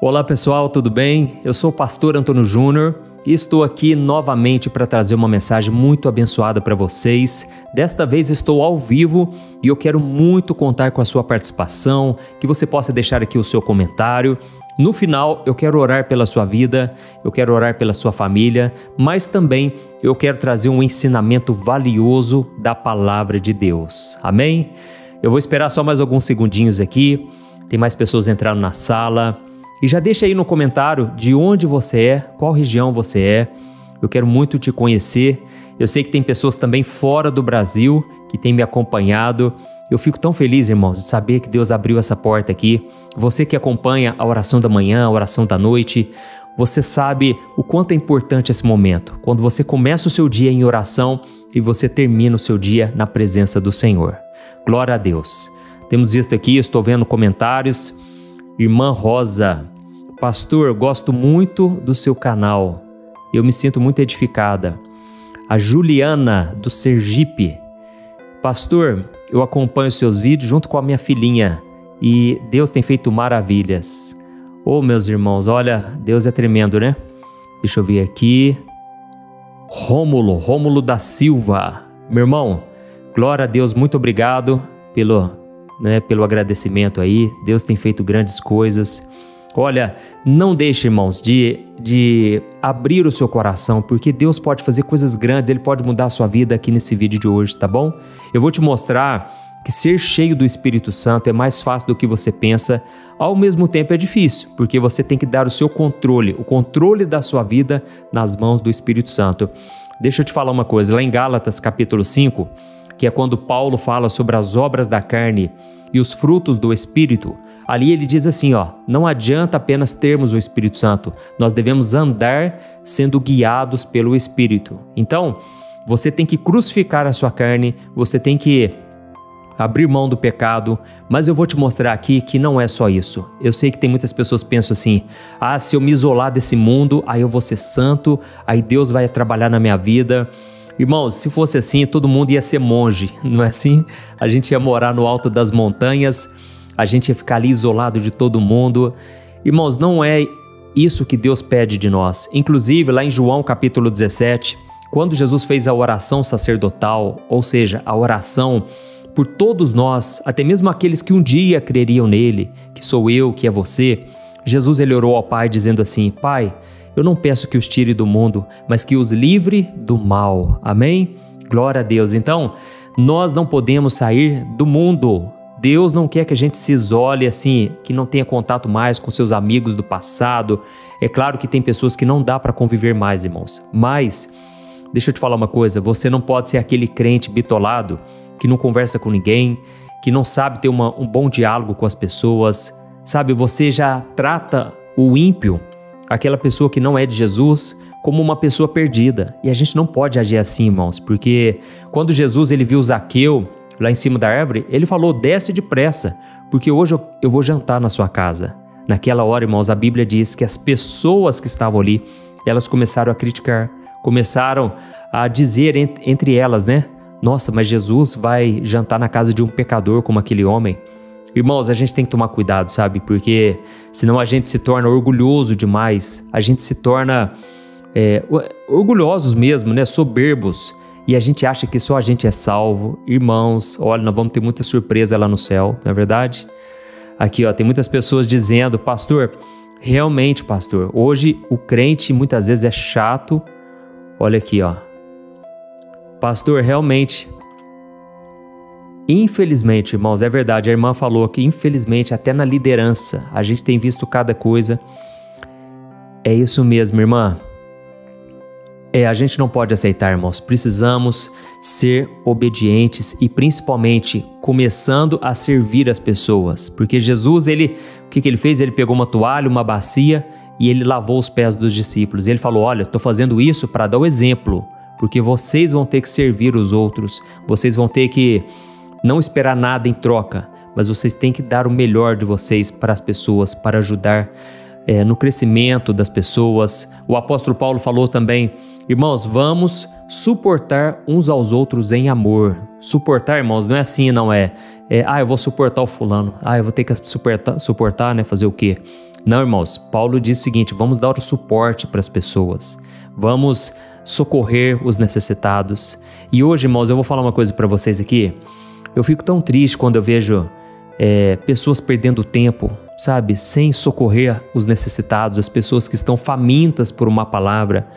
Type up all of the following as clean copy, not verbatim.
Olá pessoal, tudo bem? Eu sou o pastor Antônio Júnior e estou aqui novamente para trazer uma mensagem muito abençoada para vocês. Desta vez estou ao vivo e eu quero muito contar com a sua participação, que você possa deixar aqui o seu comentário. No final, eu quero orar pela sua vida, eu quero orar pela sua família, mas também eu quero trazer um ensinamento valioso da palavra de Deus. Amém? Eu vou esperar só mais alguns segundinhos aqui, tem mais pessoas entrando na sala. E já deixa aí no comentário de onde você é, qual região você é. Eu quero muito te conhecer. Eu sei que tem pessoas também fora do Brasil que têm me acompanhado. Eu fico tão feliz, irmãos, de saber que Deus abriu essa porta aqui. Você que acompanha a oração da manhã, a oração da noite, você sabe o quanto é importante esse momento. Quando você começa o seu dia em oração e você termina o seu dia na presença do Senhor. Glória a Deus. Temos visto aqui, estou vendo comentários. Irmã Rosa, pastor, gosto muito do seu canal, eu me sinto muito edificada. A Juliana, do Sergipe, pastor, eu acompanho seus vídeos junto com a minha filhinha e Deus tem feito maravilhas. Oh, meus irmãos, olha, Deus é tremendo, né? Deixa eu ver aqui. Rômulo da Silva, meu irmão, glória a Deus, muito obrigado pelo agradecimento aí. Deus tem feito grandes coisas. Olha, não deixe, irmãos, de abrir o seu coração, porque Deus pode fazer coisas grandes, Ele pode mudar a sua vida aqui nesse vídeo de hoje, tá bom? Eu vou te mostrar que ser cheio do Espírito Santo é mais fácil do que você pensa, ao mesmo tempo é difícil, porque você tem que dar o seu controle, o controle da sua vida nas mãos do Espírito Santo. Deixa eu te falar uma coisa, lá em Gálatas capítulo 5, que é quando Paulo fala sobre as obras da carne e os frutos do Espírito, ali ele diz assim, não adianta apenas termos o Espírito Santo, nós devemos andar sendo guiados pelo Espírito. Então, você tem que crucificar a sua carne, você tem que abrir mão do pecado, mas eu vou te mostrar aqui que não é só isso. Eu sei que tem muitas pessoas que pensam assim, se eu me isolar desse mundo, aí eu vou ser santo, aí Deus vai trabalhar na minha vida. Irmãos, se fosse assim, todo mundo ia ser monge, não é assim? A gente ia morar no alto das montanhas, a gente ia ficar ali isolado de todo mundo. Irmãos, não é isso que Deus pede de nós. Inclusive, lá em João capítulo 17, quando Jesus fez a oração sacerdotal, ou seja, a oração por todos nós, até mesmo aqueles que um dia creriam nele, que sou eu, que é você, Jesus ele orou ao Pai dizendo assim, Pai, eu não peço que os tire do mundo, mas que os livre do mal. Amém? Glória a Deus. Então, nós não podemos sair do mundo. Deus não quer que a gente se isole assim, que não tenha contato mais com seus amigos do passado. É claro que tem pessoas que não dá para conviver mais, irmãos. Mas, deixa eu te falar uma coisa, você não pode ser aquele crente bitolado que não conversa com ninguém, que não sabe ter um bom diálogo com as pessoas. Sabe, você já trata o ímpio, aquela pessoa que não é de Jesus, como uma pessoa perdida. E a gente não pode agir assim, irmãos, porque quando Jesus ele viu Zaqueu lá em cima da árvore, ele falou, desce depressa, porque hoje eu vou jantar na sua casa. Naquela hora, irmãos, a Bíblia diz que as pessoas que estavam ali, elas começaram a criticar, começaram a dizer entre elas, né? Nossa, mas Jesus vai jantar na casa de um pecador como aquele homem. Irmãos, a gente tem que tomar cuidado, sabe? Porque senão a gente se torna orgulhoso demais, a gente se torna orgulhosos mesmo, né? Soberbos. E a gente acha que só a gente é salvo. Irmãos, olha, nós vamos ter muita surpresa lá no céu, não é verdade? Aqui, tem muitas pessoas dizendo, pastor, realmente, pastor, hoje o crente muitas vezes é chato. Olha aqui, pastor, realmente... Infelizmente, irmãos, é verdade, a irmã falou que infelizmente até na liderança a gente tem visto cada coisa. É isso mesmo, irmã. A gente não pode aceitar, irmãos, precisamos ser obedientes e principalmente começando a servir as pessoas. Porque Jesus, o que ele fez? Ele pegou uma toalha, uma bacia e ele lavou os pés dos discípulos. Ele falou, olha, estou fazendo isso para dar o exemplo, porque vocês vão ter que servir os outros, vocês vão ter que não esperar nada em troca, mas vocês têm que dar o melhor de vocês para as pessoas, para ajudar no crescimento das pessoas. O apóstolo Paulo falou também, irmãos, vamos suportar uns aos outros em amor. Suportar, irmãos, não é assim, não é, eu vou suportar o fulano, eu vou ter que suportar, né, fazer o quê? Não, irmãos, Paulo diz o seguinte: vamos dar o suporte para as pessoas, vamos socorrer os necessitados. E hoje, irmãos, eu vou falar uma coisa para vocês aqui. Eu fico tão triste quando eu vejo pessoas perdendo tempo, sabe, sem socorrer os necessitados, as pessoas que estão famintas por uma palavra,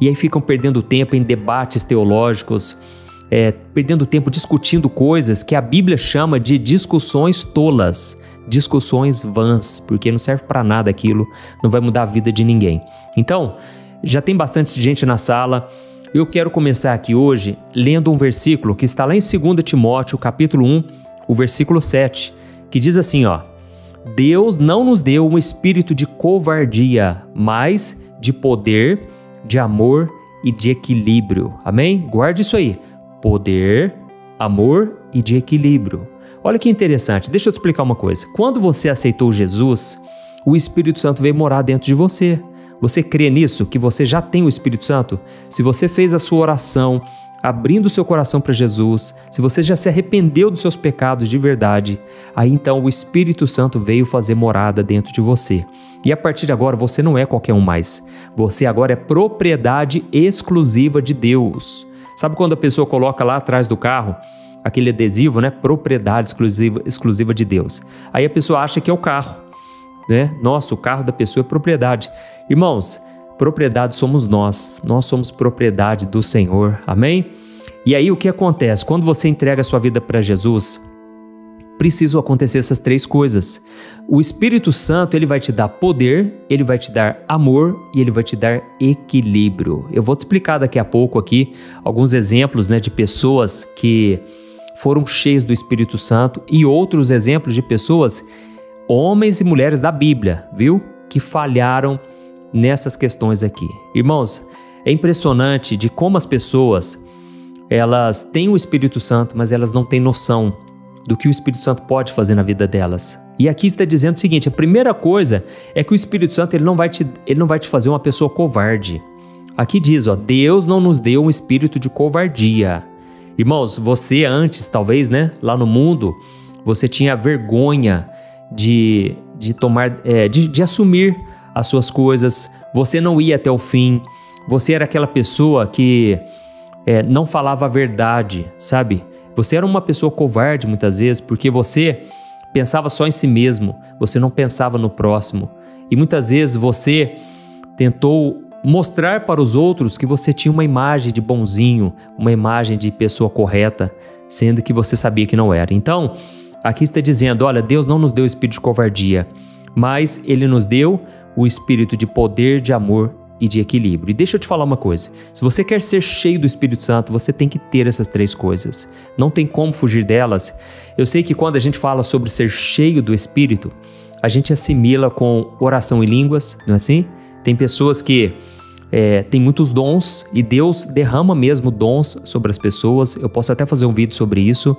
e aí ficam perdendo tempo em debates teológicos, perdendo tempo discutindo coisas que a Bíblia chama de discussões tolas, discussões vãs, porque não serve para nada aquilo, não vai mudar a vida de ninguém. Então, já tem bastante gente na sala. Eu quero começar aqui hoje lendo um versículo que está lá em 2 Timóteo, capítulo 1, o versículo 7, que diz assim, ó: Deus não nos deu um espírito de covardia, mas de poder, de amor e de equilíbrio. Amém? Guarde isso aí. Poder, amor e de equilíbrio. Olha que interessante, deixa eu te explicar uma coisa. Quando você aceitou Jesus, o Espírito Santo veio morar dentro de você. Você crê nisso, que você já tem o Espírito Santo? Se você fez a sua oração, abrindo o seu coração para Jesus, se você já se arrependeu dos seus pecados de verdade, aí então o Espírito Santo veio fazer morada dentro de você. E a partir de agora você não é qualquer um mais. Você agora é propriedade exclusiva de Deus. Sabe quando a pessoa coloca lá atrás do carro aquele adesivo, né? Propriedade exclusiva de Deus. Aí a pessoa acha que é o carro, né? Nossa, o carro da pessoa é propriedade. Irmãos, propriedade somos nós somos propriedade do Senhor, amém? E aí o que acontece? Quando você entrega a sua vida para Jesus, precisam acontecer essas três coisas. O Espírito Santo, ele vai te dar poder, ele vai te dar amor e ele vai te dar equilíbrio. Eu vou te explicar daqui a pouco aqui alguns exemplos, né, de pessoas que foram cheias do Espírito Santo e outros exemplos de pessoas, homens e mulheres da Bíblia, viu? Que falharam nessas questões aqui. Irmãos, é impressionante de como as pessoas, elas têm o Espírito Santo, mas elas não têm noção do que o Espírito Santo pode fazer na vida delas. E aqui está dizendo o seguinte: a primeira coisa é que o Espírito Santo ele não vai te fazer uma pessoa covarde. Aqui diz, ó, Deus não nos deu um espírito de covardia. Irmãos, você antes, talvez, né, lá no mundo, você tinha vergonha de assumir as suas coisas, você não ia até o fim, você era aquela pessoa que não falava a verdade, sabe? Você era uma pessoa covarde muitas vezes porque você pensava só em si mesmo, você não pensava no próximo. E muitas vezes você tentou mostrar para os outros que você tinha uma imagem de bonzinho, uma imagem de pessoa correta, sendo que você sabia que não era. Então, aqui está dizendo, olha, Deus não nos deu o espírito de covardia, mas Ele nos deu o espírito de poder, de amor e de equilíbrio. E deixa eu te falar uma coisa, se você quer ser cheio do Espírito Santo, você tem que ter essas três coisas, não tem como fugir delas. Eu sei que quando a gente fala sobre ser cheio do Espírito, a gente assimila com oração em línguas, não é assim? Tem pessoas que têm muitos dons e Deus derrama mesmo dons sobre as pessoas, eu posso até fazer um vídeo sobre isso,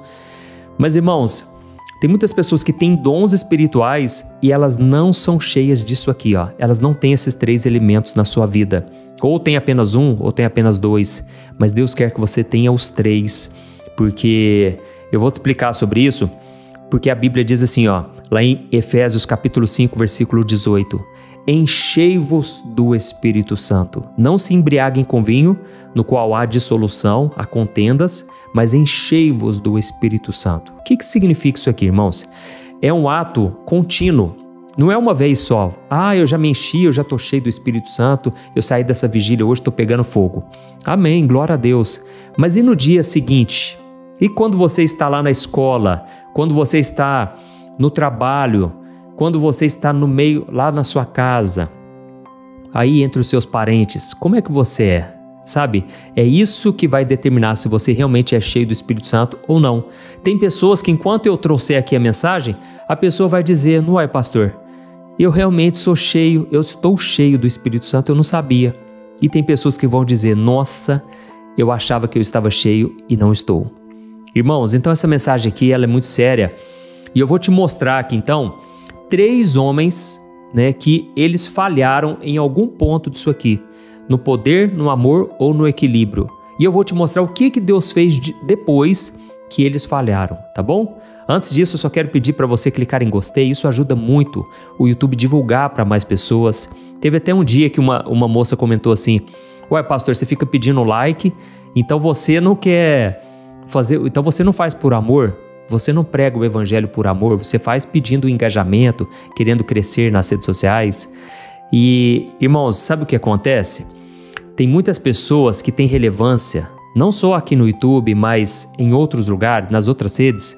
mas irmãos, tem muitas pessoas que têm dons espirituais e elas não são cheias disso aqui, ó. Elas não têm esses três elementos na sua vida. Ou tem apenas um, ou tem apenas dois. Mas Deus quer que você tenha os três. Porque eu vou te explicar sobre isso. Porque a Bíblia diz assim, ó, lá em Efésios capítulo 5, versículo 18. Enchei-vos do Espírito Santo. Não se embriaguem com vinho, no qual há dissolução, há contendas, mas enchei-vos do Espírito Santo. O que significa isso aqui, irmãos? É um ato contínuo, não é uma vez só. Ah, eu já me enchi, eu já estou cheio do Espírito Santo, eu saí dessa vigília, hoje estou pegando fogo. Amém, glória a Deus. Mas e no dia seguinte? E quando você está lá na escola, quando você está no trabalho, quando você está no meio, lá na sua casa, aí entre os seus parentes, como é que você é? Sabe? É isso que vai determinar se você realmente é cheio do Espírito Santo ou não. Tem pessoas que enquanto eu trouxer aqui a mensagem, a pessoa vai dizer, não é, pastor, eu realmente sou cheio, eu estou cheio do Espírito Santo, eu não sabia. E tem pessoas que vão dizer, nossa, eu achava que eu estava cheio e não estou. Irmãos, então essa mensagem aqui ela é muito séria e eu vou te mostrar aqui então 3 homens, né, que eles falharam em algum ponto disso aqui. No poder, no amor ou no equilíbrio. E eu vou te mostrar o que Deus fez depois que eles falharam, tá bom? Antes disso, eu só quero pedir para você clicar em gostei, isso ajuda muito o YouTube divulgar para mais pessoas. Teve até um dia que uma moça comentou assim: ué, pastor, você fica pedindo like, então você não quer fazer, então você não faz por amor, você não prega o evangelho por amor, você faz pedindo engajamento, querendo crescer nas redes sociais. E, irmãos, sabe o que acontece? Tem muitas pessoas que têm relevância, não só aqui no YouTube, mas em outros lugares, nas outras redes,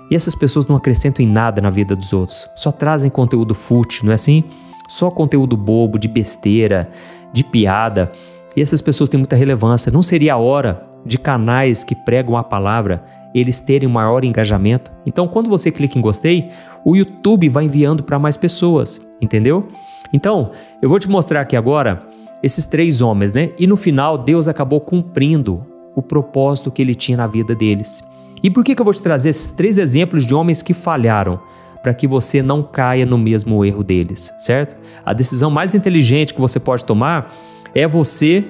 e essas pessoas não acrescentam em nada na vida dos outros, só trazem conteúdo fútil, não é assim? Só conteúdo bobo, de besteira, de piada, e essas pessoas têm muita relevância. Não seria a hora de canais que pregam a palavra, eles terem um maior engajamento? Então, quando você clica em gostei, o YouTube vai enviando para mais pessoas, entendeu? Então, eu vou te mostrar aqui agora esses 3 homens, né? E no final, Deus acabou cumprindo o propósito que ele tinha na vida deles. E por que eu vou te trazer esses 3 exemplos de homens que falharam? Para que você não caia no mesmo erro deles, certo? A decisão mais inteligente que você pode tomar é você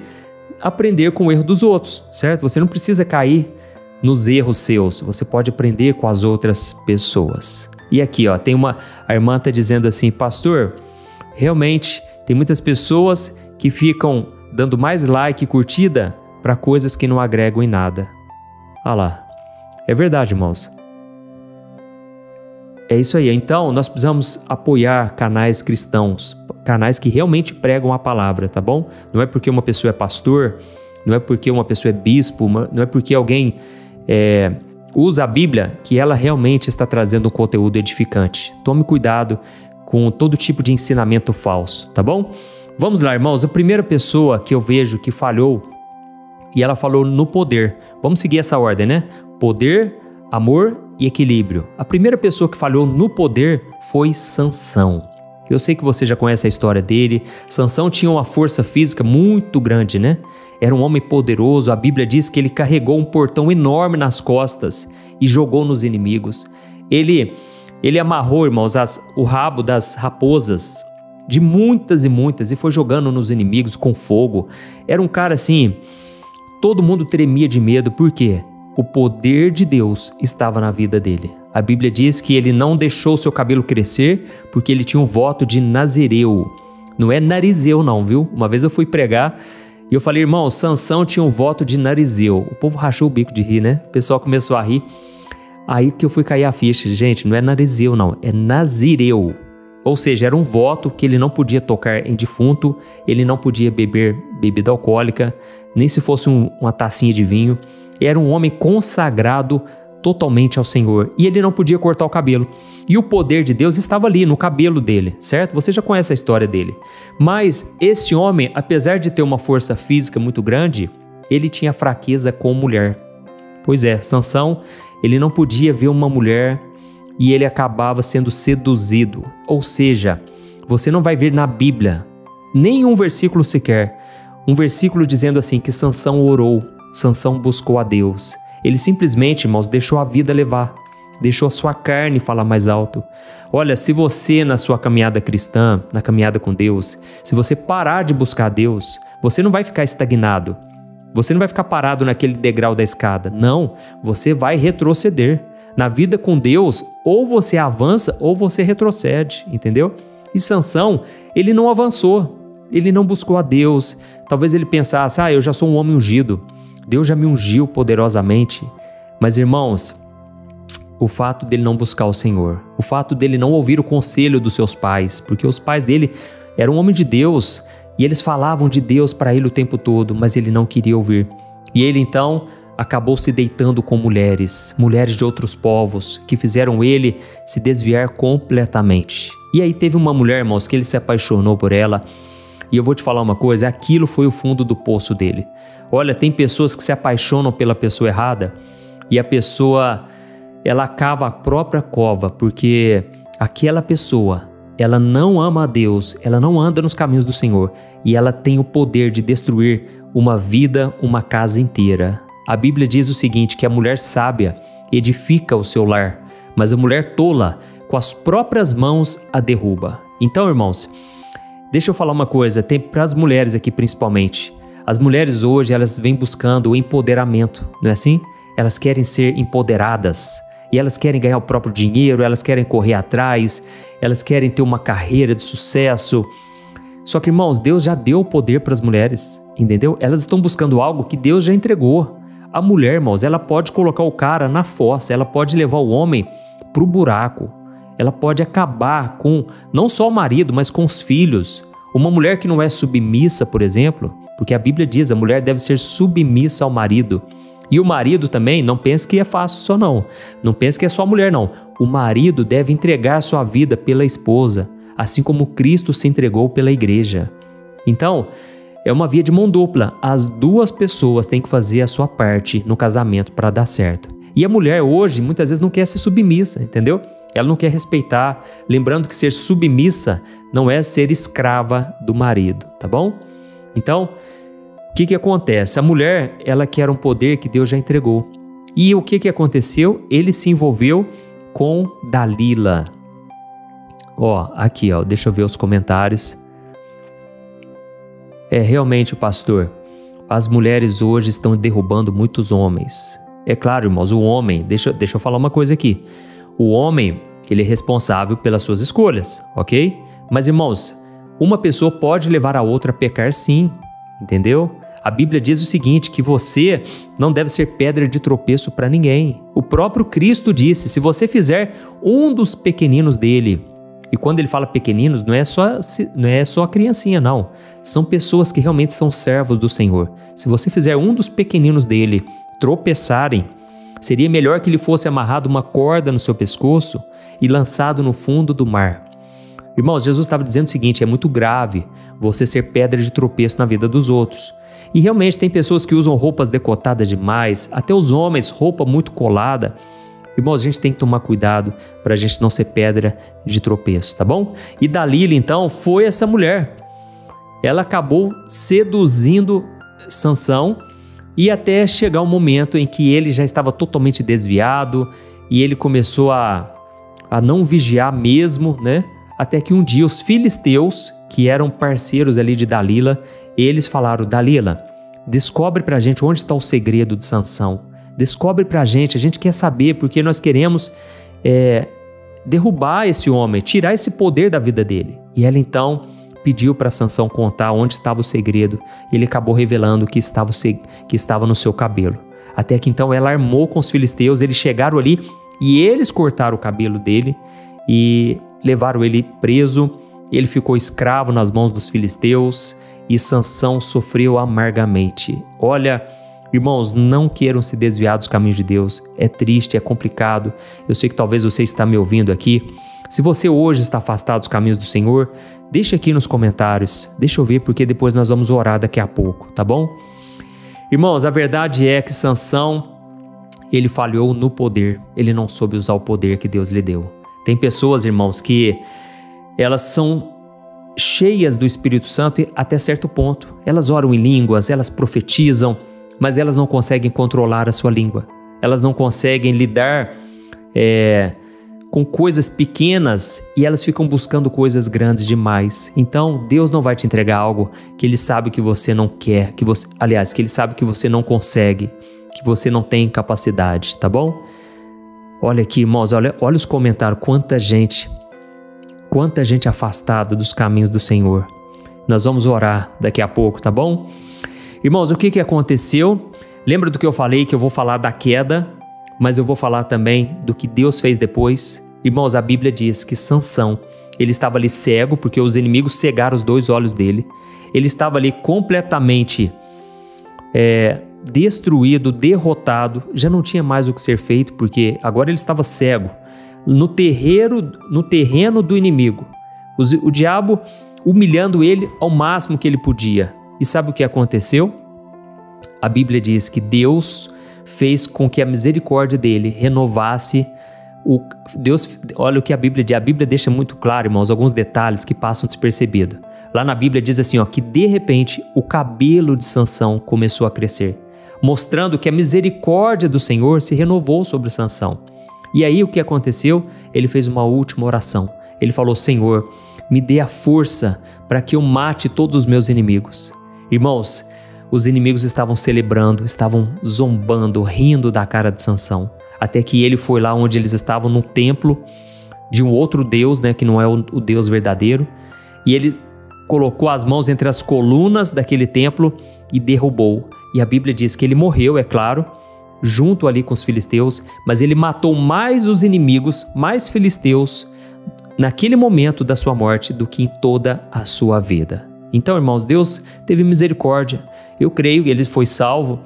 aprender com o erro dos outros, certo? Você não precisa cair nos erros seus, você pode aprender com as outras pessoas. E aqui, ó, a irmã está dizendo assim: pastor, realmente tem muitas pessoas que ficam dando mais like e curtida para coisas que não agregam em nada. Olha lá. É verdade, irmãos. É isso aí. Então, nós precisamos apoiar canais cristãos, canais que realmente pregam a palavra, tá bom? Não é porque uma pessoa é pastor, não é porque uma pessoa é bispo, não é porque alguém usa a Bíblia que ela realmente está trazendo um conteúdo edificante. Tome cuidado com todo tipo de ensinamento falso, tá bom? Vamos lá, irmãos. A primeira pessoa que eu vejo que falhou, e ela falou no poder. Vamos seguir essa ordem, né? Poder, amor e equilíbrio. A primeira pessoa que falhou no poder foi Sansão. Eu sei que você já conhece a história dele. Sansão tinha uma força física muito grande, né? Era um homem poderoso. A Bíblia diz que ele carregou um portão enorme nas costas e jogou nos inimigos. Ele amarrou, irmãos, o rabo das raposas, de muitas e muitas, e foi jogando nos inimigos com fogo. Era um cara assim, todo mundo tremia de medo. Por quê? O poder de Deus estava na vida dele. A Bíblia diz que ele não deixou seu cabelo crescer porque ele tinha um voto de nazireu. Não é narizeu não, viu? Uma vez eu fui pregar e eu falei: irmão, Sansão tinha um voto de narizeu. O povo rachou o bico de rir, né? O pessoal começou a rir. Aí que eu fui cair a ficha. Gente, não é narizeu não, é nazireu. Ou seja, era um voto que ele não podia tocar em defunto, ele não podia beber bebida alcoólica, nem se fosse uma tacinha de vinho. Era um homem consagrado totalmente ao Senhor, e ele não podia cortar o cabelo. E o poder de Deus estava ali no cabelo dele, certo? Você já conhece a história dele. Mas esse homem, apesar de ter uma força física muito grande, ele tinha fraqueza com mulher. Pois é, Sansão, ele não podia ver uma mulher e ele acabava sendo seduzido. Ou seja, você não vai ver na Bíblia nenhum versículo sequer, um versículo dizendo assim que Sansão orou, Sansão buscou a Deus. Ele simplesmente, irmãos, deixou a vida levar, deixou a sua carne falar mais alto. Olha, se você na sua caminhada cristã, na caminhada com Deus, se você parar de buscar Deus, você não vai ficar estagnado, você não vai ficar parado naquele degrau da escada. Não, você vai retroceder. Na vida com Deus, ou você avança ou você retrocede, entendeu? E Sansão, ele não avançou, ele não buscou a Deus. Talvez ele pensasse: eu já sou um homem ungido, Deus já me ungiu poderosamente. Mas, irmãos, o fato dele não buscar o Senhor, o fato dele não ouvir o conselho dos seus pais, porque os pais dele eram homens de Deus e eles falavam de Deus para ele o tempo todo, mas ele não queria ouvir. E ele então acabou se deitando com mulheres de outros povos, que fizeram ele se desviar completamente. E aí teve uma mulher, irmãos, que ele se apaixonou por ela. E eu vou te falar uma coisa, aquilo foi o fundo do poço dele. Olha, tem pessoas que se apaixonam pela pessoa errada e a pessoa, ela cava a própria cova, porque aquela pessoa, ela não ama a Deus, ela não anda nos caminhos do Senhor e ela tem o poder de destruir uma vida, uma casa inteira. A Bíblia diz o seguinte, que a mulher sábia edifica o seu lar, mas a mulher tola, com as próprias mãos, a derruba. Então, irmãos, deixa eu falar uma coisa, tem para as mulheres aqui principalmente. As mulheres hoje, elas vêm buscando o empoderamento, não é assim? Elas querem ser empoderadas. e elas querem ganhar o próprio dinheiro, elas querem correr atrás, elas querem ter uma carreira de sucesso. Só que, irmãos, Deus já deu o poder para as mulheres, entendeu? Elas estão buscando algo que Deus já entregou. A mulher, irmãos, ela pode colocar o cara na fossa, ela pode levar o homem para o buraco, ela pode acabar com não só o marido, mas com os filhos. Uma mulher que não é submissa, por exemplo, porque a Bíblia diz, a mulher deve ser submissa ao marido. E o marido também, não pense que é fácil só não. Não pense que é só a mulher, não. O marido deve entregar sua vida pela esposa, assim como Cristo se entregou pela igreja. Então, é uma via de mão dupla. As duas pessoas têm que fazer a sua parte no casamento para dar certo. E a mulher hoje, muitas vezes, não quer ser submissa, entendeu? Ela não quer respeitar. Lembrando que ser submissa não é ser escrava do marido, tá bom? Então, o que acontece? A mulher, ela quer um poder que Deus já entregou. E o que aconteceu? Ele se envolveu com Dalila. Aqui, deixa eu ver os comentários. Realmente, pastor, as mulheres hoje estão derrubando muitos homens. É claro, irmãos, o homem, deixa eu falar uma coisa aqui. O homem, ele é responsável pelas suas escolhas, ok? Mas, irmãos, uma pessoa pode levar a outra a pecar sim, entendeu? A Bíblia diz o seguinte, que você não deve ser pedra de tropeço para ninguém. O próprio Cristo disse, se você fizer um dos pequeninos dele, e quando ele fala pequeninos, não é só a criancinha, não. São pessoas que realmente são servos do Senhor. Se você fizer um dos pequeninos dele tropeçarem, seria melhor que ele fosse amarrado uma corda no seu pescoço e lançado no fundo do mar. Irmãos, Jesus estava dizendo o seguinte, é muito grave você ser pedra de tropeço na vida dos outros. E realmente tem pessoas que usam roupas decotadas demais, até os homens, roupa muito colada. Irmãos, a gente tem que tomar cuidado para a gente não ser pedra de tropeço, tá bom? E Dalila, então, foi essa mulher. Ela acabou seduzindo Sansão e até chegar um momento em que ele já estava totalmente desviado e ele começou a não vigiar mesmo, né? Até que um dia os filisteus, que eram parceiros ali de Dalila, eles falaram, Dalila, descobre pra gente onde está o segredo de Sansão. Descobre pra gente, a gente quer saber, porque nós queremos derrubar esse homem, tirar esse poder da vida dele. E ela então pediu para Sansão contar onde estava o segredo. E ele acabou revelando que estava no seu cabelo. Até que então ela armou com os filisteus, eles chegaram ali e eles cortaram o cabelo dele e levaram ele preso. Ele ficou escravo nas mãos dos filisteus e Sansão sofreu amargamente. Olha, irmãos, não queiram se desviar dos caminhos de Deus. É triste, é complicado. Eu sei que talvez você está me ouvindo aqui. Se você hoje está afastado dos caminhos do Senhor, deixa aqui nos comentários. Deixa eu ver, porque depois nós vamos orar daqui a pouco, tá bom? Irmãos, a verdade é que Sansão, ele falhou no poder. Ele não soube usar o poder que Deus lhe deu. Tem pessoas, irmãos, que elas são cheias do Espírito Santo até certo ponto. Elas oram em línguas, elas profetizam, mas elas não conseguem controlar a sua língua. Elas não conseguem lidar com coisas pequenas e elas ficam buscando coisas grandes demais. Então, Deus não vai te entregar algo que Ele sabe que você não quer, que Ele sabe que você não consegue, que você não tem capacidade, tá bom? Olha aqui, irmãos, olha os comentários, quanta gente afastada dos caminhos do Senhor. Nós vamos orar daqui a pouco, tá bom? Irmãos, o que aconteceu? Lembra do que eu falei, que eu vou falar da queda, mas eu vou falar também do que Deus fez depois? Irmãos, a Bíblia diz que Sansão, ele estava ali cego, porque os inimigos cegaram os 2 olhos dele. Ele estava ali completamente destruído, derrotado, já não tinha mais o que ser feito, porque agora ele estava cego, no terreno do inimigo. O diabo humilhando ele ao máximo que ele podia. E sabe o que aconteceu? A Bíblia diz que Deus fez com que a misericórdia dele renovasse olha o que a Bíblia diz. A Bíblia deixa muito claro, irmãos, alguns detalhes que passam despercebidos. Lá na Bíblia diz assim, que de repente o cabelo de Sansão começou a crescer, mostrando que a misericórdia do Senhor se renovou sobre Sansão. E aí o que aconteceu? Ele fez uma última oração. Ele falou, Senhor, me dê a força para que eu mate todos os meus inimigos. Irmãos, os inimigos estavam celebrando, estavam zombando, rindo da cara de Sansão. até que ele foi lá onde eles estavam, no templo de um outro Deus, né, que não é o Deus verdadeiro, e ele colocou as mãos entre as colunas daquele templo e derrubou. E a Bíblia diz que ele morreu, é claro, junto ali com os filisteus, mas ele matou mais os inimigos, mais filisteus, naquele momento da sua morte do que em toda a sua vida. Então, irmãos, Deus teve misericórdia. Eu creio que ele foi salvo,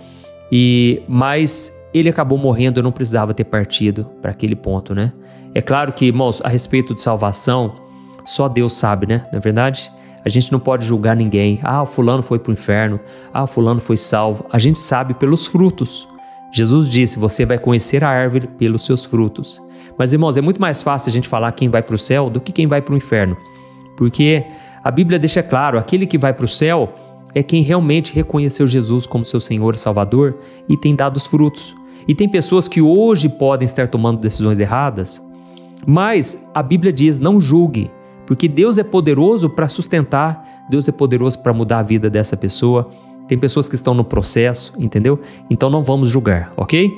mas ele acabou morrendo, eu não precisava ter partido para aquele ponto, né? É claro que, irmãos, a respeito de salvação, só Deus sabe, né? Não é verdade? A gente não pode julgar ninguém. Ah, o fulano foi para o inferno. Ah, o fulano foi salvo. A gente sabe pelos frutos. Jesus disse, você vai conhecer a árvore pelos seus frutos. Mas, irmãos, é muito mais fácil a gente falar quem vai para o céu do que quem vai para o inferno. Porque a Bíblia deixa claro, aquele que vai para o céu é quem realmente reconheceu Jesus como seu Senhor e Salvador e tem dado os frutos. E tem pessoas que hoje podem estar tomando decisões erradas, mas a Bíblia diz, não julgue, porque Deus é poderoso para sustentar, Deus é poderoso para mudar a vida dessa pessoa. Tem pessoas que estão no processo, entendeu? Então não vamos julgar, ok?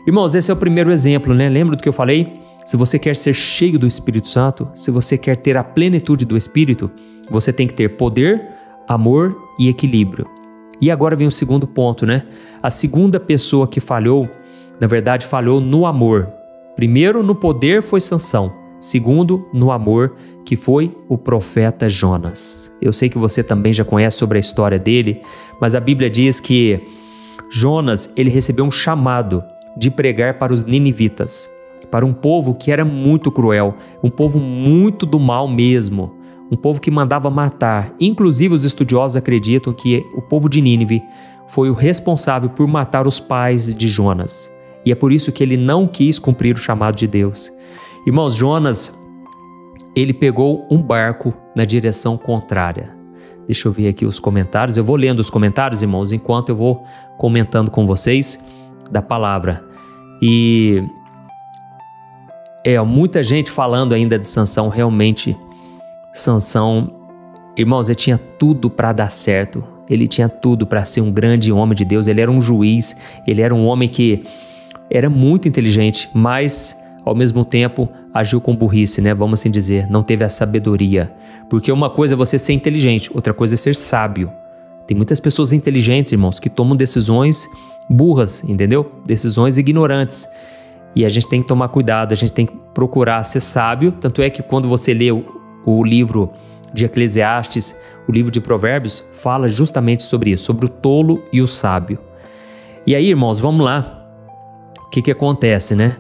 Irmãos, esse é o primeiro exemplo, né? Lembra do que eu falei? Se você quer ser cheio do Espírito Santo, se você quer ter a plenitude do Espírito, você tem que ter poder, amor e equilíbrio. E agora vem o segundo ponto, né? A segunda pessoa que falhou, na verdade, falhou no amor. Primeiro, no poder foi Sansão. Segundo, no amor, que foi o profeta Jonas. Eu sei que você também já conhece sobre a história dele, mas a Bíblia diz que Jonas, ele recebeu um chamado de pregar para os ninivitas, para um povo que era muito cruel, um povo muito do mal mesmo, um povo que mandava matar. Inclusive, os estudiosos acreditam que o povo de Nínive foi o responsável por matar os pais de Jonas. E é por isso que ele não quis cumprir o chamado de Deus. Irmãos, Jonas, ele pegou um barco na direção contrária. Deixa eu ver aqui os comentários. Eu vou lendo os comentários, irmãos, enquanto eu vou comentando com vocês da palavra. E muita gente falando ainda de Sansão. Realmente, Sansão, irmãos, ele tinha tudo para dar certo. Ele tinha tudo para ser um grande homem de Deus. Ele era um juiz, ele era um homem que era muito inteligente, mas ao mesmo tempo agiu com burrice, né? Vamos assim dizer, não teve a sabedoria. Porque uma coisa é você ser inteligente, outra coisa é ser sábio. Tem muitas pessoas inteligentes, irmãos, que tomam decisões burras, entendeu? Decisões ignorantes. E a gente tem que tomar cuidado, a gente tem que procurar ser sábio. Tanto é que quando você lê o livro de Eclesiastes, o livro de Provérbios, fala justamente sobre isso, sobre o tolo e o sábio. E aí, irmãos, vamos lá. O que acontece, né?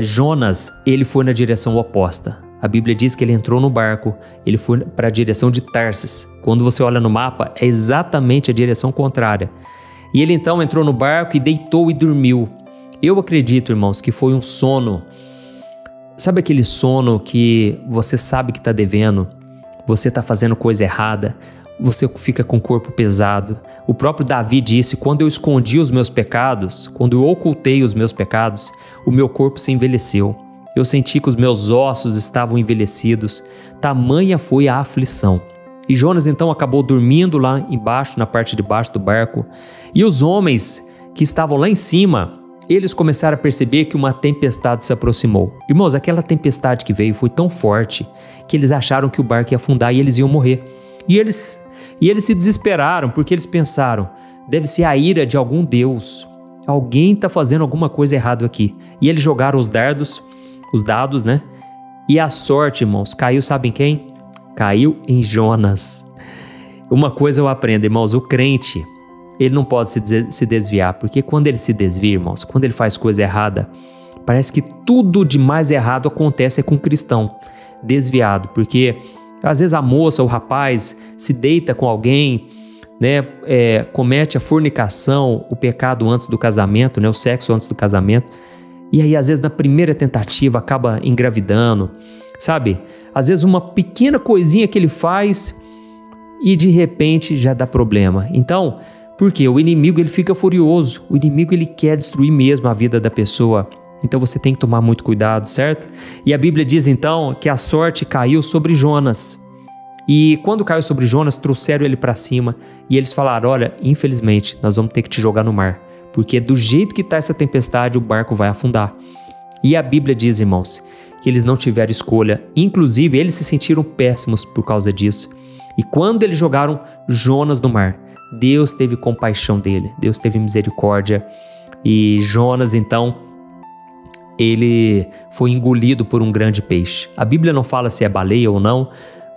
Jonas, ele foi na direção oposta. A Bíblia diz que ele entrou no barco, ele foi para a direção de Tarsis. Quando você olha no mapa, é exatamente a direção contrária. E ele então entrou no barco e deitou e dormiu. Eu acredito, irmãos, que foi um sono. Sabe aquele sono que você sabe que está devendo, você está fazendo coisa errada, você fica com o corpo pesado. O próprio Davi disse, quando eu escondi os meus pecados, quando eu ocultei os meus pecados, o meu corpo se envelheceu. Eu senti que os meus ossos estavam envelhecidos. Tamanha foi a aflição. E Jonas então acabou dormindo lá embaixo, na parte de baixo do barco. E os homens que estavam lá em cima, eles começaram a perceber que uma tempestade se aproximou. Irmãos, aquela tempestade que veio foi tão forte que eles acharam que o barco ia afundar e eles iam morrer. E eles se desesperaram porque eles pensaram, deve ser a ira de algum Deus. Alguém está fazendo alguma coisa errada aqui. E eles jogaram os dados, né? E a sorte, irmãos, caiu, sabem quem? Caiu em Jonas. Uma coisa eu aprendo, irmãos, o crente, ele não pode se desviar, porque quando ele se desvia, irmãos, quando ele faz coisa errada, parece que tudo de mais errado acontece com o cristão desviado, porque às vezes a moça ou o rapaz se deita com alguém, né, comete a fornicação, o pecado antes do casamento, né, o sexo antes do casamento, e aí às vezes na primeira tentativa acaba engravidando, sabe? Às vezes uma pequena coisinha que ele faz e de repente já dá problema. Então, por quê? O inimigo ele fica furioso, o inimigo ele quer destruir mesmo a vida da pessoa. Então você tem que tomar muito cuidado, certo? E a Bíblia diz então que a sorte caiu sobre Jonas. E quando caiu sobre Jonas, trouxeram ele para cima e eles falaram, olha, infelizmente nós vamos ter que te jogar no mar, porque do jeito que está essa tempestade, o barco vai afundar. E a Bíblia diz, irmãos, que eles não tiveram escolha, inclusive eles se sentiram péssimos por causa disso. E quando eles jogaram Jonas no mar, Deus teve compaixão dele, Deus teve misericórdia, e Jonas então, ele foi engolido por um grande peixe. A Bíblia não fala se é baleia ou não,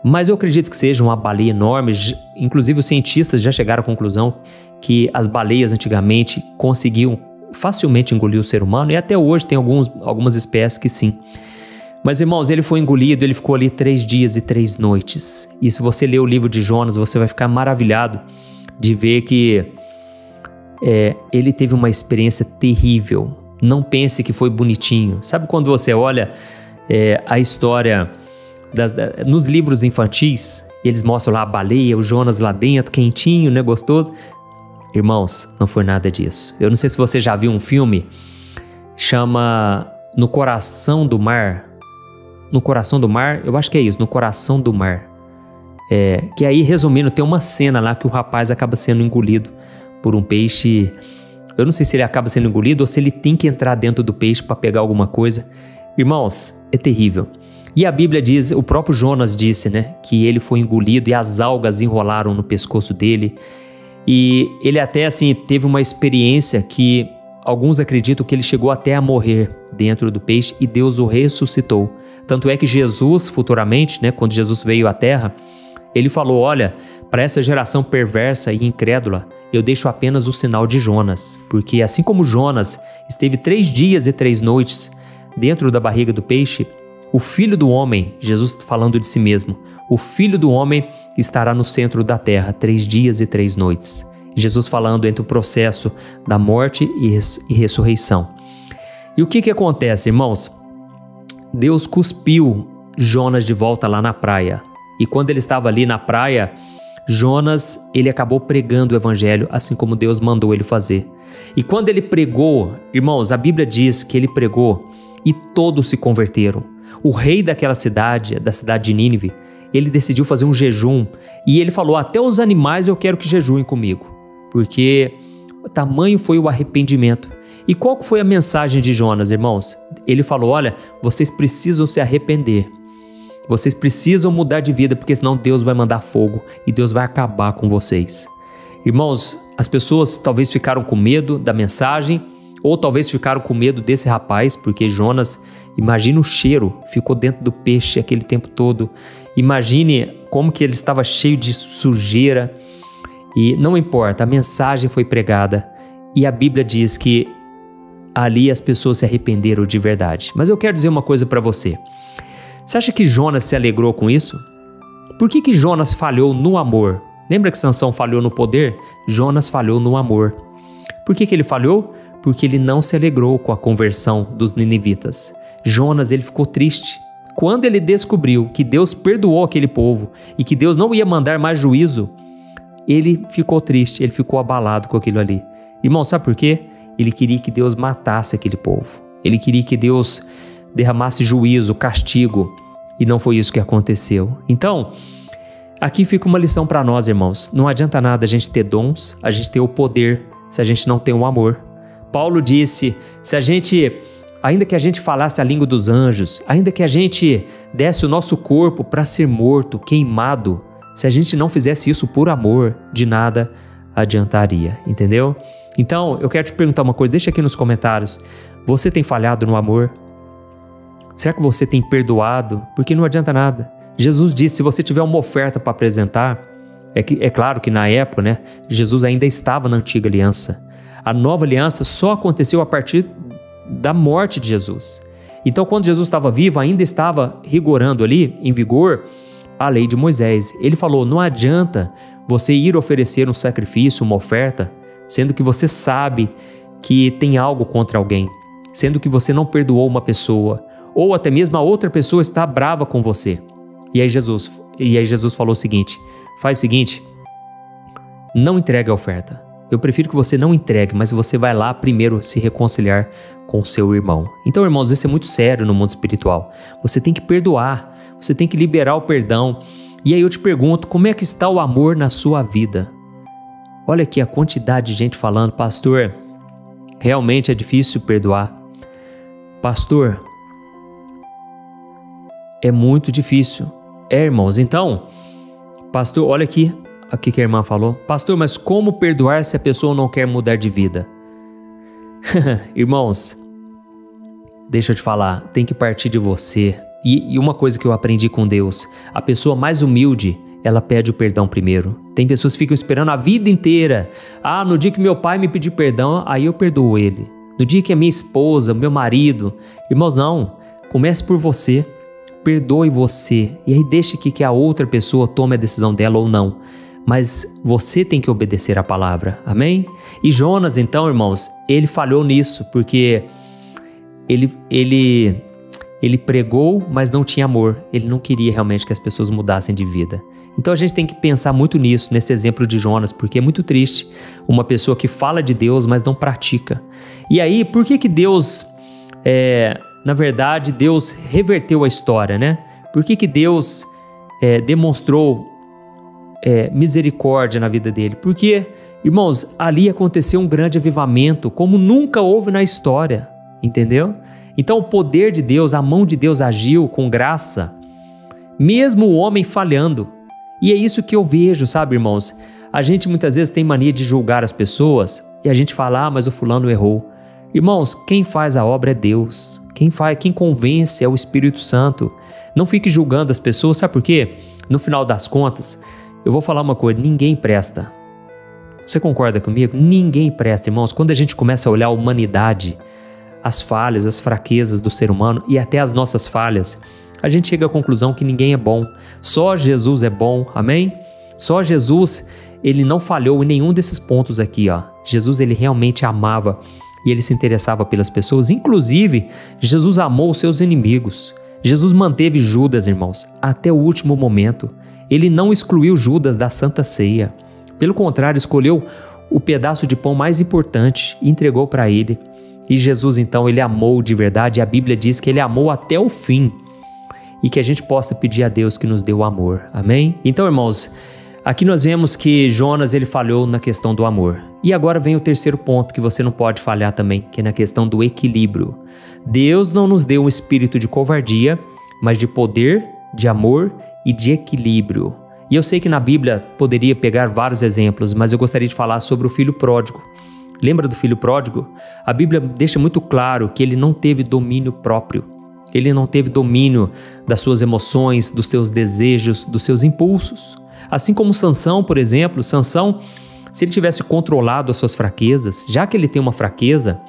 mas eu acredito que seja uma baleia enorme. Inclusive os cientistas já chegaram à conclusão que as baleias antigamente conseguiam facilmente engolir o ser humano, e até hoje tem algumas espécies que sim. Mas irmãos, ele foi engolido, ele ficou ali 3 dias e 3 noites. E se você ler o livro de Jonas, você vai ficar maravilhado de ver que ele teve uma experiência terrível. Não pense que foi bonitinho. Sabe quando você olha a história nos livros infantis, eles mostram lá a baleia, o Jonas lá dentro, quentinho, né, gostoso? Irmãos, não foi nada disso. Eu não sei se você já viu um filme, chama No Coração do Mar. No Coração do Mar, eu acho que é isso, No Coração do Mar. Que aí, resumindo, tem uma cena lá que o rapaz acaba sendo engolido por um peixe. Eu não sei se ele acaba sendo engolido ou se ele tem que entrar dentro do peixe para pegar alguma coisa. Irmãos, é terrível. E a Bíblia diz, o próprio Jonas disse, né, que ele foi engolido e as algas enrolaram no pescoço dele. E ele até assim teve uma experiência que alguns acreditam que ele chegou até a morrer dentro do peixe e Deus o ressuscitou. Tanto é que Jesus, futuramente, né, quando Jesus veio à Terra, ele falou, olha, para essa geração perversa e incrédula, eu deixo apenas o sinal de Jonas, porque assim como Jonas esteve 3 dias e 3 noites dentro da barriga do peixe, o Filho do Homem, Jesus falando de si mesmo, o Filho do Homem estará no centro da terra 3 dias e 3 noites. Jesus falando entre o processo da morte e ressurreição. E o que acontece, irmãos? Deus cuspiu Jonas de volta lá na praia. E quando ele estava ali na praia, Jonas, ele acabou pregando o evangelho, assim como Deus mandou ele fazer. E quando ele pregou, irmãos, a Bíblia diz que ele pregou e todos se converteram. O rei daquela cidade, da cidade de Nínive, ele decidiu fazer um jejum e ele falou, até os animais eu quero que jejuem comigo, porque tamanho foi o arrependimento. E qual foi a mensagem de Jonas, irmãos? Ele falou, olha, vocês precisam se arrepender, vocês precisam mudar de vida, porque senão Deus vai mandar fogo e Deus vai acabar com vocês. Irmãos, as pessoas talvez ficaram com medo da mensagem, ou talvez ficaram com medo desse rapaz, porque Jonas, imagine o cheiro, ficou dentro do peixe aquele tempo todo. Imagine como que ele estava cheio de sujeira. E não importa, a mensagem foi pregada e a Bíblia diz que ali as pessoas se arrependeram de verdade. Mas eu quero dizer uma coisa para você. Você acha que Jonas se alegrou com isso? Por que Jonas falhou no amor? Lembra que Sansão falhou no poder? Jonas falhou no amor. Por que ele falhou? Porque ele não se alegrou com a conversão dos ninivitas. Jonas, ele ficou triste. Quando ele descobriu que Deus perdoou aquele povo e que Deus não ia mandar mais juízo, ele ficou triste, ele ficou abalado com aquilo ali. Irmão, sabe por quê? Ele queria que Deus matasse aquele povo. Ele queria que Deus derramasse juízo, castigo, e não foi isso que aconteceu. Então, aqui fica uma lição para nós, irmãos. Não adianta nada a gente ter dons, a gente ter o poder, se a gente não tem o amor. Paulo disse, ainda que a gente falasse a língua dos anjos, ainda que a gente desse o nosso corpo para ser morto, queimado, se a gente não fizesse isso por amor, de nada adiantaria, entendeu? Então, eu quero te perguntar uma coisa, deixa aqui nos comentários, você tem falhado no amor? Será que você tem perdoado? Porque não adianta nada. Jesus disse, se você tiver uma oferta para apresentar, é claro que na época, né, Jesus ainda estava na antiga aliança. A nova aliança só aconteceu a partir da morte de Jesus. Então, quando Jesus estava vivo, ainda estava rigorando ali, em vigor, a lei de Moisés. Ele falou, não adianta você ir oferecer um sacrifício, uma oferta, sendo que você sabe que tem algo contra alguém, sendo que você não perdoou uma pessoa, ou até mesmo a outra pessoa está brava com você. E aí Jesus falou o seguinte, faz o seguinte, não entregue a oferta. Eu prefiro que você não entregue, mas você vai lá primeiro se reconciliar com o seu irmão. Então, irmãos, isso é muito sério no mundo espiritual. Você tem que perdoar, você tem que liberar o perdão. E aí eu te pergunto, como é que está o amor na sua vida? Olha aqui a quantidade de gente falando, pastor, realmente é difícil perdoar. Pastor, é muito difícil. Irmãos, então, pastor, olha aqui que a irmã falou. Pastor, mas como perdoar se a pessoa não quer mudar de vida? Irmãos, deixa eu te falar, tem que partir de você. E uma coisa que eu aprendi com Deus, a pessoa mais humilde, ela pede o perdão primeiro. Tem pessoas que ficam esperando a vida inteira. No dia que meu pai me pedir perdão, aí eu perdoo ele. No dia que a minha esposa, meu marido... Irmãos, não. Comece por você. Perdoe você. E aí deixe que a outra pessoa tome a decisão dela ou não. Mas você tem que obedecer a palavra. Amém? E Jonas, então, irmãos, ele falhou nisso, porque ele pregou, mas não tinha amor. Ele não queria realmente que as pessoas mudassem de vida. Então a gente tem que pensar muito nisso, nesse exemplo de Jonas, porque é muito triste uma pessoa que fala de Deus, mas não pratica. E aí, por que Deus, na verdade, Deus reverteu a história, né? Por que Deus demonstrou misericórdia na vida dele? Porque, irmãos, ali aconteceu um grande avivamento, como nunca houve na história, entendeu? Então o poder de Deus, a mão de Deus agiu com graça, mesmo o homem falhando. E é isso que eu vejo, sabe, irmãos? A gente muitas vezes tem mania de julgar as pessoas e a gente fala, mas o fulano errou. Irmãos, quem faz a obra é Deus. Quem convence é o Espírito Santo. Não fique julgando as pessoas, sabe por quê? No final das contas, eu vou falar uma coisa, ninguém presta. Você concorda comigo? Ninguém presta, irmãos. Quando a gente começa a olhar a humanidade, as falhas, as fraquezas do ser humano e até as nossas falhas, a gente chega à conclusão que ninguém é bom. Só Jesus é bom, amém? Só Jesus, ele não falhou em nenhum desses pontos aqui, ó. Jesus, ele realmente amava e ele se interessava pelas pessoas. Inclusive, Jesus amou os seus inimigos. Jesus manteve Judas, irmãos, até o último momento. Ele não excluiu Judas da Santa Ceia. Pelo contrário, escolheu o pedaço de pão mais importante e entregou para ele. E Jesus, então, ele amou de verdade. A Bíblia diz que ele amou até o fim. E que a gente possa pedir a Deus que nos dê o amor. Amém? Então, irmãos, aqui nós vemos que Jonas, ele falhou na questão do amor. E agora vem o terceiro ponto que você não pode falhar também, que é na questão do equilíbrio. Deus não nos deu um espírito de covardia, mas de poder, de amor e de equilíbrio. E eu sei que na Bíblia poderia pegar vários exemplos, mas eu gostaria de falar sobre o filho pródigo. Lembra do filho pródigo? A Bíblia deixa muito claro que ele não teve domínio próprio. Ele não teve domínio das suas emoções, dos seus desejos, dos seus impulsos. Assim como Sansão, por exemplo, Sansão, se ele tivesse controlado as suas fraquezas, já que ele tem uma fraqueza,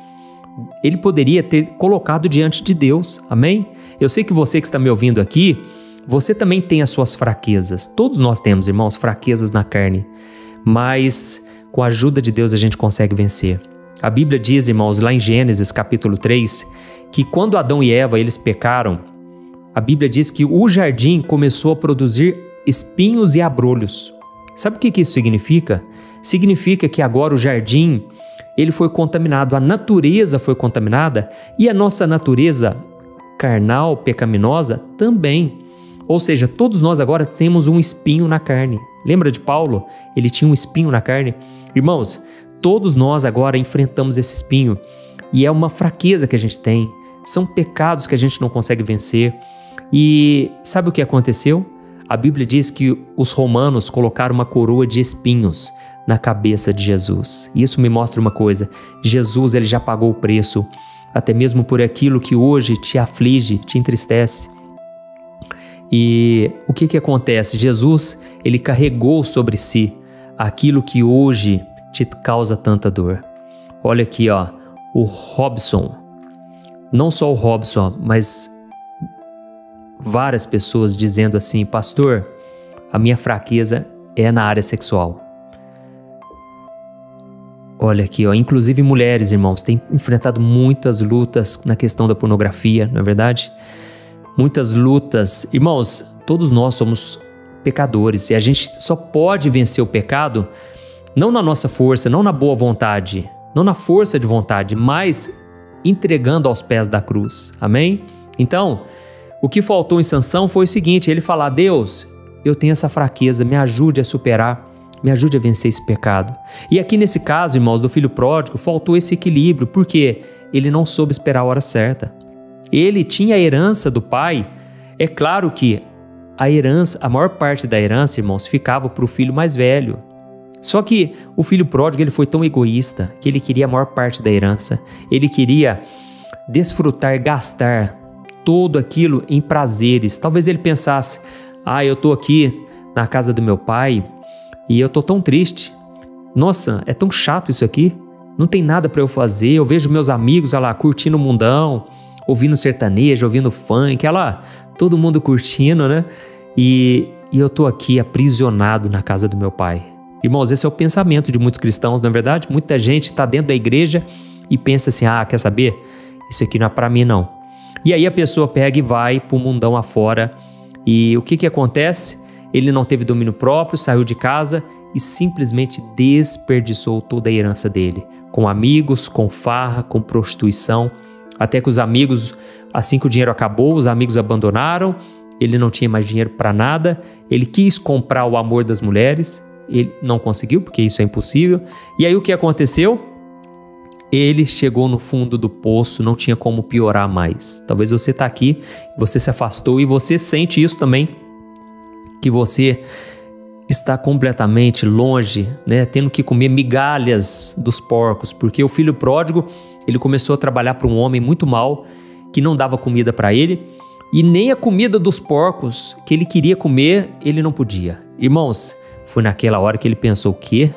ele poderia ter colocado diante de Deus, amém? Eu sei que você que está me ouvindo aqui, você também tem as suas fraquezas. Todos nós temos, irmãos, fraquezas na carne, mas com a ajuda de Deus a gente consegue vencer. A Bíblia diz, irmãos, lá em Gênesis capítulo 3, que quando Adão e Eva eles pecaram, a Bíblia diz que o jardim começou a produzir espinhos e abrolhos. Sabe o que isso significa? Significa que agora o jardim ele foi contaminado, a natureza foi contaminada e a nossa natureza carnal, pecaminosa também. Ou seja, todos nós agora temos um espinho na carne. Lembra de Paulo? Ele tinha um espinho na carne. Irmãos, todos nós agora enfrentamos esse espinho e é uma fraqueza que a gente tem. São pecados que a gente não consegue vencer. E sabe o que aconteceu? A Bíblia diz que os romanos colocaram uma coroa de espinhos na cabeça de Jesus. E isso me mostra uma coisa. Jesus, ele já pagou o preço, até mesmo por aquilo que hoje te aflige, te entristece. E o que acontece? Jesus, ele carregou sobre si aquilo que hoje te causa tanta dor. Olha aqui, ó, o Robson. Não só o Robson, mas várias pessoas dizendo assim, pastor, a minha fraqueza é na área sexual. Olha aqui, ó, inclusive mulheres, irmãos, têm enfrentado muitas lutas na questão da pornografia, não é verdade? Muitas lutas. Irmãos, todos nós somos pecadores e a gente só pode vencer o pecado não na nossa força, não na boa vontade, não na força de vontade, mas entregando aos pés da cruz, amém? Então, o que faltou em Sansão foi o seguinte, ele falar, Deus, eu tenho essa fraqueza, me ajude a superar. Me ajude a vencer esse pecado. E aqui nesse caso, irmãos, do filho pródigo, faltou esse equilíbrio, porque ele não soube esperar a hora certa. Ele tinha a herança do pai. É claro que a maior parte da herança, irmãos, ficava para o filho mais velho. Só que o filho pródigo, ele foi tão egoísta que ele queria a maior parte da herança. Ele queria desfrutar, gastar tudo aquilo em prazeres. Talvez ele pensasse, eu estou aqui na casa do meu pai e eu estou tão triste. Nossa, é tão chato isso aqui. Não tem nada para eu fazer. Eu vejo meus amigos, olha lá, curtindo o mundão, ouvindo sertanejo, ouvindo funk, olha lá, todo mundo curtindo, né? E eu estou aqui aprisionado na casa do meu pai. Irmãos, esse é o pensamento de muitos cristãos, não é verdade? Muita gente está dentro da igreja e pensa assim, quer saber? Isso aqui não é para mim, não. E aí a pessoa pega e vai para o mundão afora. E o que acontece? Ele não teve domínio próprio, saiu de casa e simplesmente desperdiçou toda a herança dele. Com amigos, com farra, com prostituição. Até que os amigos, assim que o dinheiro acabou, os amigos abandonaram. Ele não tinha mais dinheiro para nada. Ele quis comprar o amor das mulheres. Ele não conseguiu, porque isso é impossível. E aí o que aconteceu? Ele chegou no fundo do poço, não tinha como piorar mais. Talvez você está aqui, você se afastou e você sente isso também, que você está completamente longe, né, tendo que comer migalhas dos porcos, porque o filho pródigo, ele começou a trabalhar para um homem muito mau, que não dava comida para ele, e nem a comida dos porcos que ele queria comer, ele não podia. Irmãos, foi naquela hora que ele pensou, o quê?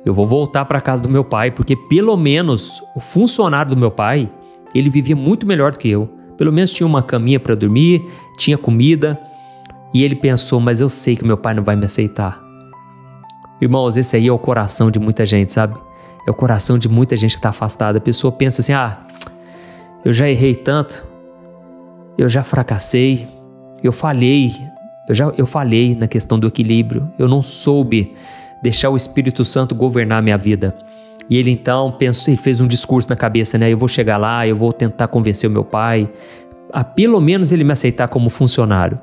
Eu vou voltar para a casa do meu pai, porque pelo menos o funcionário do meu pai, ele vivia muito melhor do que eu. Pelo menos tinha uma caminha para dormir, tinha comida. E ele pensou, mas eu sei que meu pai não vai me aceitar. Irmãos, esse aí é o coração de muita gente, sabe? É o coração de muita gente que está afastada. A pessoa pensa assim, eu já errei tanto, eu já fracassei, eu falhei na questão do equilíbrio, eu não soube deixar o Espírito Santo governar a minha vida. E ele então pensou, ele fez um discurso na cabeça, né? Eu vou chegar lá, eu vou tentar convencer o meu pai, a pelo menos ele me aceitar como funcionário.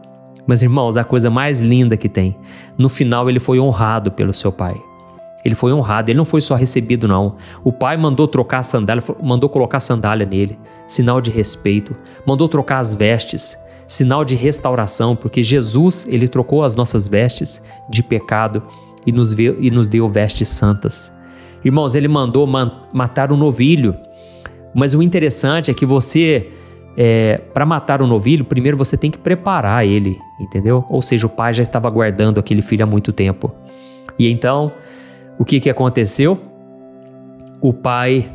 Mas irmãos, a coisa mais linda que tem, no final ele foi honrado pelo seu pai. Ele foi honrado, ele não foi só recebido não. O pai mandou trocar a sandália, mandou colocar a sandália nele, sinal de respeito, mandou trocar as vestes, sinal de restauração, porque Jesus, ele trocou as nossas vestes de pecado e nos deu vestes santas. Irmãos, ele mandou matar um novilho, mas o interessante é que você, para matar um novilho, primeiro você tem que preparar ele, entendeu? Ou seja, o pai já estava guardando aquele filho há muito tempo. E então, o que aconteceu? O pai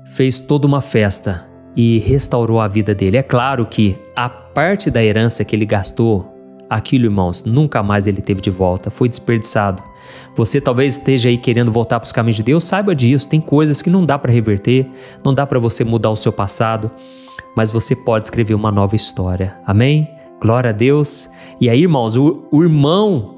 fez toda uma festa e restaurou a vida dele. É claro que a parte da herança que ele gastou, aquilo, irmãos, nunca mais ele teve de volta, foi desperdiçado. Você talvez esteja aí querendo voltar para os caminhos de Deus, saiba disso, tem coisas que não dá para reverter, não dá para você mudar o seu passado, mas você pode escrever uma nova história, amém? Glória a Deus. E aí, irmãos, o irmão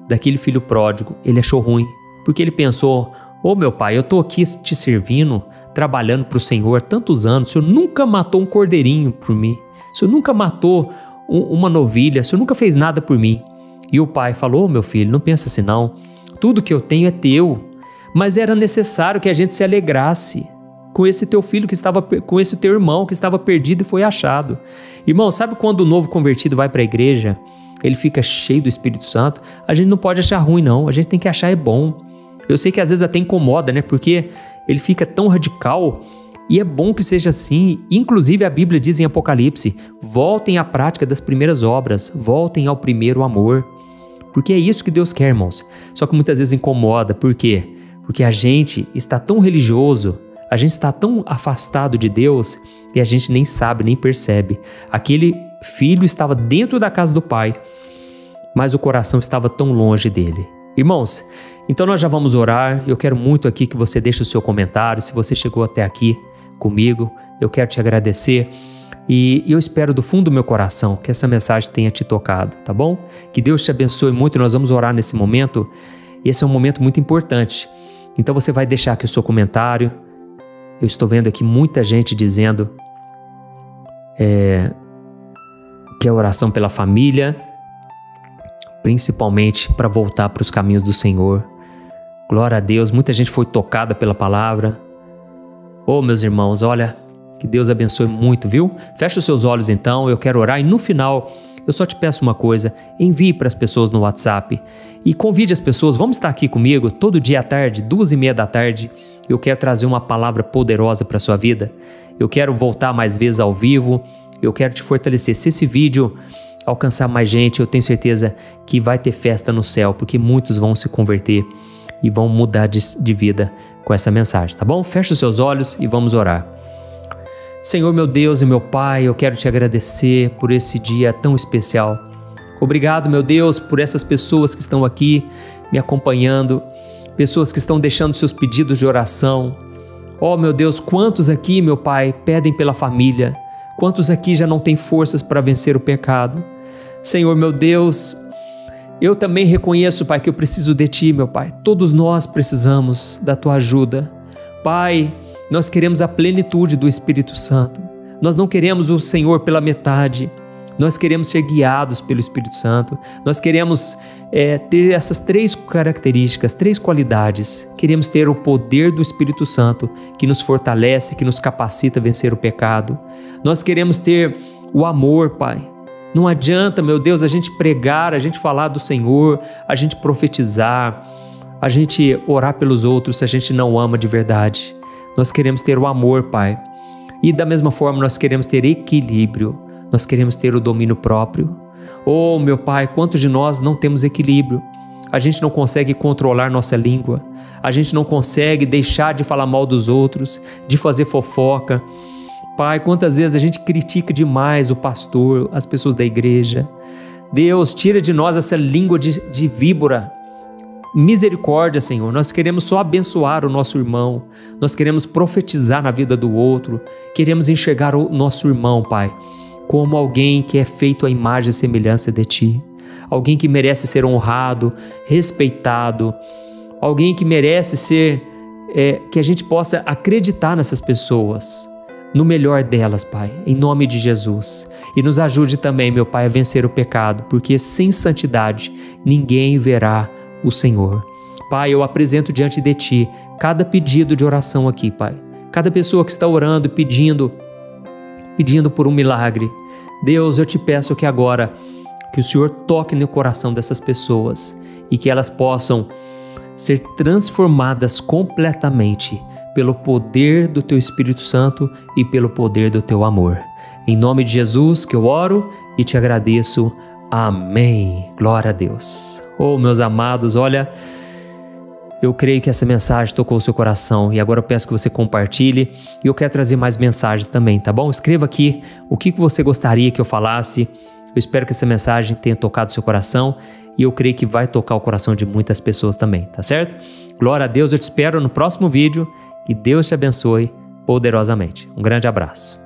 daquele filho pródigo, ele achou ruim, porque ele pensou, meu pai, eu estou aqui te servindo, trabalhando para o Senhor há tantos anos, o Senhor nunca matou um cordeirinho por mim, o Senhor nunca matou uma novilha, o Senhor nunca fez nada por mim. E o pai falou, meu filho, não pensa assim não, tudo que eu tenho é teu, mas era necessário que a gente se alegrasse com esse teu filho com esse teu irmão que estava perdido e foi achado. Irmão, sabe quando o novo convertido vai para a igreja, ele fica cheio do Espírito Santo? A gente não pode achar ruim não, a gente tem que achar é bom. Eu sei que às vezes até incomoda, né? Porque ele fica tão radical e é bom que seja assim. Inclusive a Bíblia diz em Apocalipse, voltem à prática das primeiras obras, voltem ao primeiro amor. Porque é isso que Deus quer, irmãos. Só que muitas vezes incomoda. Por quê? Porque a gente está tão religioso, a gente está tão afastado de Deus e a gente nem sabe, nem percebe. Aquele filho estava dentro da casa do pai, mas o coração estava tão longe dele. Irmãos, então nós já vamos orar. Eu quero muito aqui que você deixe o seu comentário. Se você chegou até aqui comigo, eu quero te agradecer. E eu espero do fundo do meu coração que essa mensagem tenha te tocado, tá bom? Que Deus te abençoe muito. Nós vamos orar nesse momento. Esse é um momento muito importante. Então você vai deixar aqui o seu comentário. Eu estou vendo aqui muita gente dizendo que é oração pela família, principalmente para voltar para os caminhos do Senhor. Glória a Deus, muita gente foi tocada pela palavra. Oh, meus irmãos, olha, que Deus abençoe muito, viu? Fecha os seus olhos então, eu quero orar e no final eu só te peço uma coisa, envie para as pessoas no WhatsApp e convide as pessoas, vamos estar aqui comigo todo dia à tarde, 2h30 da tarde, eu quero trazer uma palavra poderosa para a sua vida, eu quero voltar mais vezes ao vivo, eu quero te fortalecer. Se esse vídeo alcançar mais gente, eu tenho certeza que vai ter festa no céu, porque muitos vão se converter e vão mudar de vida com essa mensagem, tá bom? Feche os seus olhos e vamos orar. Senhor, meu Deus e meu Pai, eu quero te agradecer por esse dia tão especial. Obrigado, meu Deus, por essas pessoas que estão aqui me acompanhando, pessoas que estão deixando seus pedidos de oração. Oh, meu Deus, quantos aqui, meu Pai, pedem pela família? Quantos aqui já não têm forças para vencer o pecado? Senhor, meu Deus, eu também reconheço, Pai, que eu preciso de Ti, meu Pai. Todos nós precisamos da Tua ajuda. Pai, nós queremos a plenitude do Espírito Santo. Nós não queremos o Senhor pela metade. Nós queremos ser guiados pelo Espírito Santo. Nós queremos ter essas 3 características, 3 qualidades. Queremos ter o poder do Espírito Santo que nos fortalece, que nos capacita a vencer o pecado. Nós queremos ter o amor, Pai. Não adianta, meu Deus, a gente pregar, a gente falar do Senhor, a gente profetizar, a gente orar pelos outros se a gente não ama de verdade. Nós queremos ter o amor, Pai. E da mesma forma nós queremos ter equilíbrio. Nós queremos ter o domínio próprio. Oh, meu Pai, quantos de nós não temos equilíbrio? A gente não consegue controlar nossa língua. A gente não consegue deixar de falar mal dos outros, de fazer fofoca. Pai, quantas vezes a gente critica demais o pastor, as pessoas da igreja. Deus, tira de nós essa língua de víbora. Misericórdia, Senhor, nós queremos só abençoar o nosso irmão, nós queremos profetizar na vida do outro, queremos enxergar o nosso irmão, Pai, como alguém que é feito à imagem e semelhança de Ti, alguém que merece ser honrado, respeitado, alguém que merece ser, que a gente possa acreditar nessas pessoas, no melhor delas, Pai, em nome de Jesus. E nos ajude também, meu Pai, a vencer o pecado, porque sem santidade ninguém verá o Senhor. Pai, eu apresento diante de Ti cada pedido de oração aqui, Pai. Cada pessoa que está orando, pedindo por um milagre. Deus, eu te peço que agora, que o Senhor toque no coração dessas pessoas e que elas possam ser transformadas completamente pelo poder do Teu Espírito Santo e pelo poder do Teu amor. Em nome de Jesus que eu oro e te agradeço. Amém. Glória a Deus. Oh, meus amados, olha, eu creio que essa mensagem tocou o seu coração e agora eu peço que você compartilhe e eu quero trazer mais mensagens também, tá bom? Escreva aqui o que você gostaria que eu falasse. Eu espero que essa mensagem tenha tocado o seu coração e eu creio que vai tocar o coração de muitas pessoas também, tá certo? Glória a Deus, eu te espero no próximo vídeo. Que Deus te abençoe poderosamente. Um grande abraço.